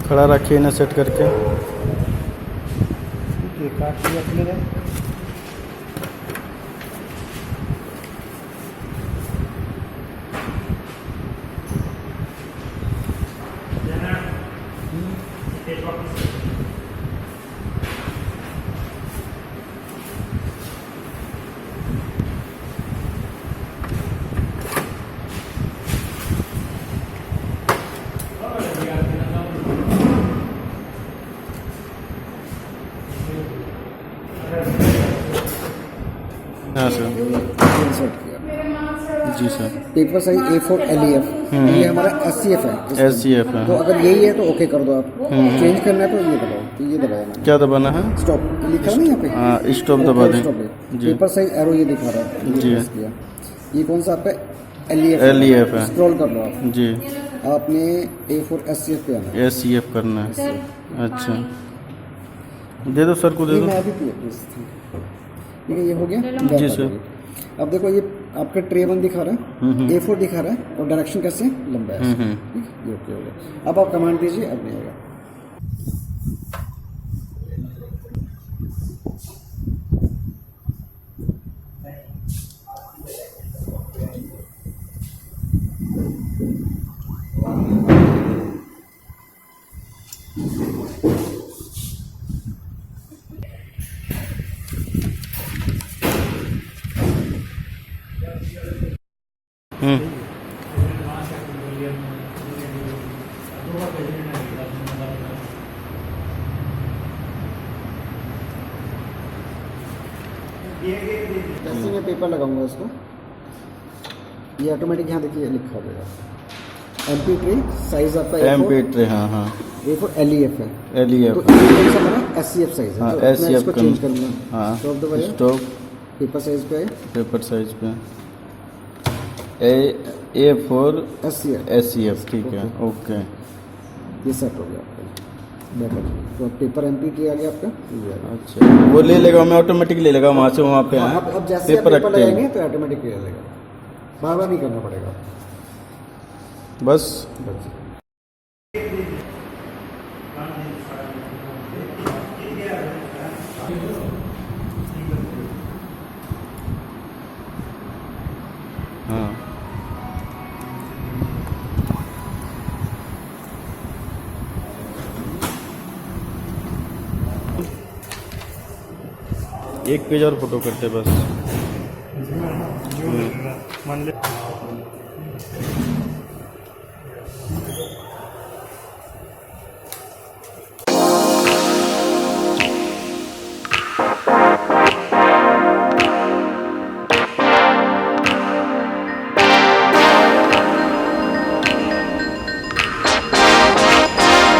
खड़ा रखिए इन्हें सेट करके। काट लिया अपने ने। हाँ सर। इंसर्ट किया। जी sir. Paper size A4 LEF, ये हमारा SCF है। SCF है। तो अगर यही है तो ओके कर दो आप। चेंज करना है तो ये दबाओ, तो ये दबाया मैंने। क्या दबाना है? स्टॉप लिखा है ना यहाँ पे। हाँ, स्टॉप दबा दें। जी। पेपर साइज एरो ये दिखा रहा है। जी। ये कौन सा आपका LEF है। स्क्रॉल कर लो आप। जी। आपने A4 SCF पे आना है। SCF करना है। अच्छा, दे दो सर को, दे दो। मैं अभी प्लीज। ठीक है, ये हो गया। जी सर। अब देखो ये आपका ट्रे 1 दिखा रहा है, A4 दिखा रहा है और डायरेक्शन कैसे लंबा है। ठीक है, ये ओके हो गया। अब आप कमांड दीजिए, अब नहीं होगा। जैसे मैं पेपर लगाऊंगा इसको, ये ऑटोमेटिक यहाँ देखिए लिखा होगा MP ट्रे, साइज आपका MP ट्रे। हाँ हाँ, A4 LEF है। LEF। तो ये कौन सा हमारा SCF साइज है। हाँ, तो मैं SCF इसको चेंज करूँगा। हाँ, स्टॉप दबाइए। स्टॉप। पेपर साइज पे पेपर साइज पे A4 SCF। ठीक है, ओके। ये सेट हो गया आपका। बेटर। तो पेपर MP ट्रे आ गया आपका। अच्छा, वो ले लेगा, मैं ऑटोमेटिक ले लेगा वहाँ से वहाँ पे। अब जैसे आप पेपर लगाएंगे तो ऑटोमेटिक ले लेगा, बार बार नहीं करना पड़ेगा। बस। हाँ, एक पेज और फोटो करते बस। मान ले